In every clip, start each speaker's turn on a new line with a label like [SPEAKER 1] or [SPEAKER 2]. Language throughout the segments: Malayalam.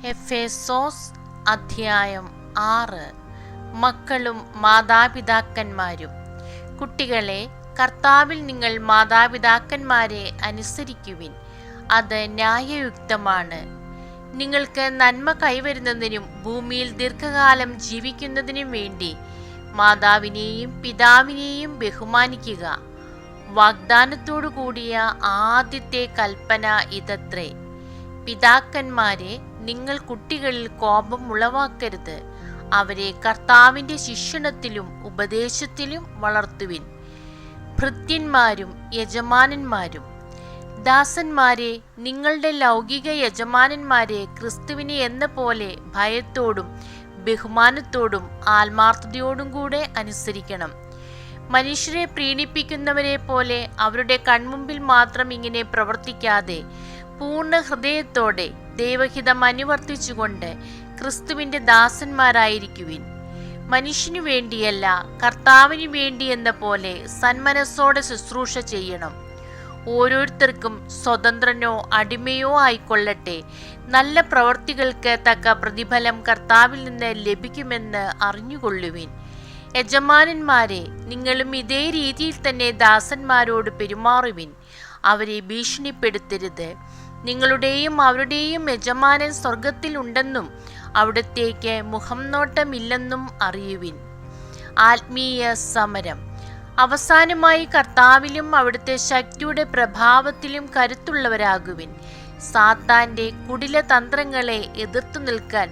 [SPEAKER 1] എഫേസോസ് അധ്യായം 6. മക്കളും മാതാപിതാക്കന്മാരും. കുട്ടികളെ, കർത്താവിൽ നിങ്ങൾ മാതാപിതാക്കന്മാരെ അനുസരിക്കുവിൻ, അത് ന്യായയുക്തമാണ്. നിങ്ങൾക്ക് നന്മ കൈവരുന്നതിനും ഭൂമിയിൽ ദീർഘകാലം ജീവിക്കുന്നതിനും വേണ്ടി മാതാവിനെയും പിതാവിനെയും ബഹുമാനിക്കുക. വാഗ്ദാനത്തോടു കൂടിയ ആദ്യത്തെ കൽപ്പന ഇതത്രേ: പിതാക്കന്മാരെ, നിങ്ങൾ കുട്ടികളിൽ കോപം ഉളവാക്കരുത്, അവരെ കർത്താവിന്റെ ശിക്ഷണത്തിലും ഉപദേശത്തിലും വളർത്തുവിൻ. ഭൃത്യന്മാരും യജമാനന്മാരും. ദാസന്മാരെ, നിങ്ങളുടെ ലൗകിക യജമാനന്മാരെ ക്രിസ്തുവിനെ എന്ന പോലെ ഭയത്തോടും ബഹുമാനത്തോടും ആത്മാർത്ഥതയോടും കൂടെ അനുസരിക്കണം. മനുഷ്യരെ പ്രീണിപ്പിക്കുന്നവരെ പോലെ അവരുടെ കൺമുമ്പിൽ മാത്രം ഇങ്ങനെ പ്രവർത്തിക്കാതെ പൂർണ്ണ ഹൃദയത്തോടെ ദൈവഹിതം അനുവർത്തിച്ചുകൊണ്ട് ക്രിസ്തുവിന്റെ ദാസന്മാരായിരിക്കുവിൻ. മനുഷ്യനു വേണ്ടിയല്ല, കർത്താവിന് വേണ്ടി എന്ന പോലെ സന്മനസ്സോടെ ശുശ്രൂഷ ചെയ്യണം. ഓരോരുത്തർക്കും സ്വതന്ത്രനോ അടിമയോ ആയിക്കൊള്ളട്ടെ, നല്ല പ്രവർത്തികൾക്ക് തക്ക പ്രതിഫലം കർത്താവിൽ നിന്ന് ലഭിക്കുമെന്ന് അറിഞ്ഞുകൊള്ളുവിൻ. യജമാനന്മാരെ, നിങ്ങളും ഇതേ രീതിയിൽ തന്നെ ദാസന്മാരോട് പെരുമാറുവിൻ. അവരെ ഭീഷണിപ്പെടുത്തരുത്. നിങ്ങളുടെയും അവരുടെയും യജമാനൻ സ്വർഗത്തിൽ ഉണ്ടെന്നും അവിടത്തേക്ക് മുഖം നോട്ടമില്ലെന്നും അറിയുവിൻ. ആത്മീയ സമരം. അവസാനമായി കർത്താവിലും അവിടുത്തെ ശക്തിയുടെ പ്രഭാവത്തിലും കരുത്തുള്ളവരാകുവിൻ. സാത്താന്റെ കുടില തന്ത്രങ്ങളെ എതിർത്തു നിൽക്കാൻ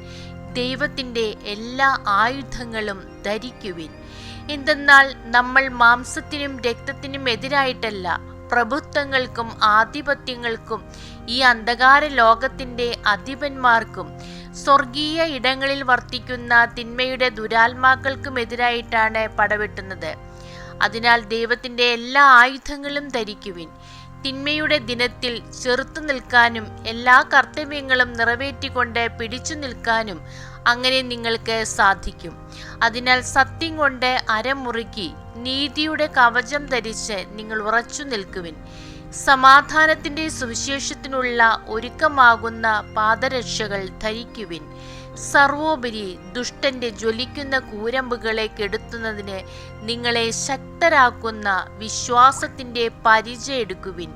[SPEAKER 1] ദൈവത്തിന്റെ എല്ലാ ആയുധങ്ങളും ധരിക്കുവിൻ. എന്തെന്നാൽ നമ്മൾ മാംസത്തിനും രക്തത്തിനും എതിരായിട്ടല്ല, പ്രഭുത്വങ്ങൾക്കും ആധിപത്യങ്ങൾക്കും ഈ അന്ധകാര ലോകത്തിന്റെ അധിപന്മാർക്കും സ്വർഗീയ ഇടങ്ങളിൽ വർത്തിക്കുന്ന തിന്മയുടെ ദുരാത്മാക്കൾക്കുമെതിരായിട്ടാണ് പടവെട്ടുന്നത്. അതിനാൽ ദൈവത്തിന്റെ എല്ലാ ആയുധങ്ങളും ധരിക്കുവിൻ. തിന്മയുടെ ദിനത്തിൽ ചെറുത്തു നിൽക്കാനും എല്ലാ കർത്തവ്യങ്ങളും നിറവേറ്റിക്കൊണ്ട് പിടിച്ചു നിൽക്കാനും അങ്ങനെ നിങ്ങൾക്ക് സാധിക്കും. അതിനാൽ സത്യം കൊണ്ട് അരമുറുക്കി നീതിയുടെ കവചം ധരിച്ച് നിങ്ങൾ ഉറച്ചു നിൽക്കുവിൻ. സമാധാനത്തിന്റെ സുവിശേഷത്തിനുള്ള ഒരുക്കമാകുന്ന പാദരക്ഷകൾ ധരിക്കുവിൻ. സർവോപരി ദുഷ്ടന്റെ ജ്വലിക്കുന്ന കൂരമ്പുകളെ കെടുത്തുന്നതിന് നിങ്ങളെ ശക്തരാക്കുന്ന വിശ്വാസത്തിന്റെ പരിച എടുക്കുവിൻ.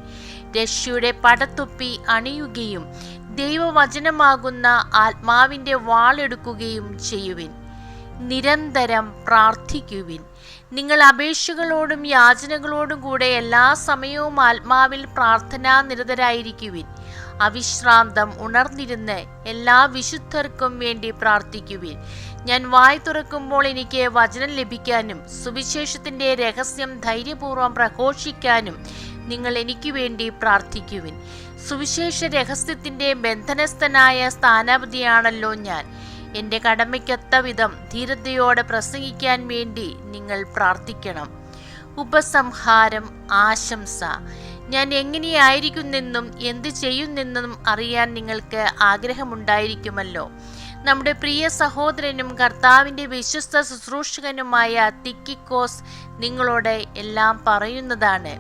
[SPEAKER 1] രക്ഷയുടെ പടത്തൊപ്പി അണിയുകയും ദൈവവചനമാകുന്ന ആത്മാവിന്റെ വാളെടുക്കുകയും ചെയ്യുവിൻ. നിരന്തരം പ്രാർത്ഥിക്കുവിൻ. നിങ്ങൾ അപേക്ഷകളോടും യാചനകളോടും കൂടെ എല്ലാ സമയവും ആത്മാവിൽ പ്രാർത്ഥനാ നിരതരായിരിക്കുവിൻ. അവിശ്രാന്തം ഉണർന്നിരുന്ന് എല്ലാ വിശുദ്ധർക്കും വേണ്ടി പ്രാർത്ഥിക്കുവിൻ. ഞാൻ വായ് തുറക്കുമ്പോൾ എനിക്ക് വചനം ലഭിക്കാനും സുവിശേഷത്തിന്റെ രഹസ്യം ധൈര്യപൂർവ്വം പ്രഘോഷിക്കാനും നിങ്ങൾ എനിക്ക് വേണ്ടി പ്രാർത്ഥിക്കുവിൻ. സുവിശേഷ രഹസ്യത്തിന്റെ ബന്ധനസ്ഥനായ സ്ഥാനാപതിയാണല്ലോ ഞാൻ. എൻ്റെ കടമയ്ക്കൊത്ത വിധം ധീരതയോടെ പ്രസംഗിക്കാൻ വേണ്ടി നിങ്ങൾ പ്രാർത്ഥിക്കണം. ഉപസംഹാരം. ആശംസ. ഞാൻ എങ്ങനെയായിരിക്കുന്നെന്നും എന്ത് ചെയ്യുന്നെന്നും അറിയാൻ നിങ്ങൾക്ക് ആഗ്രഹമുണ്ടായിരിക്കുമല്ലോ. നമ്മുടെ പ്രിയ സഹോദരനും കർത്താവിൻ്റെ വിശ്വസ്ത ശുശ്രൂഷകനുമായ തിക്കിക്കോസ് നിങ്ങളോട് എല്ലാം പറയുന്നതാണ്.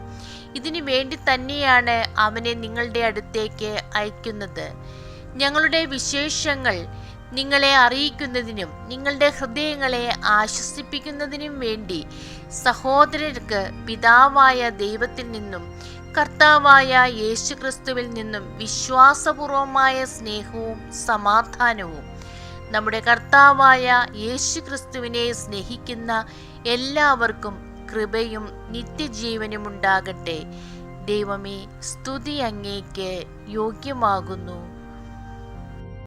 [SPEAKER 1] ഇതിനു വേണ്ടി തന്നെയാണ് അവനെ നിങ്ങളുടെ അടുത്തേക്ക് അയക്കുന്നത്. ഞങ്ങളുടെ വിശേഷങ്ങൾ നിങ്ങളെ അറിയിക്കുന്നതിനും നിങ്ങളുടെ ഹൃദയങ്ങളെ ആശ്വസിപ്പിക്കുന്നതിനും വേണ്ടി സഹോദരർക്ക് പിതാവായ ദൈവത്തിൽ നിന്നും കർത്താവായ യേശുക്രിസ്തുവിൽ നിന്നും വിശ്വാസപൂർവമായ സ്നേഹവും സമാധാനവും. നമ്മുടെ കർത്താവായ യേശുക്രിസ്തുവിനെ സ്നേഹിക്കുന്ന എല്ലാവർക്കും കൃപയും നിത്യജീവനും ഉണ്ടാകട്ടെ. ദൈവമേ, സ്തുതി അങ്ങേക്ക് യോഗ്യമാകുന്നു.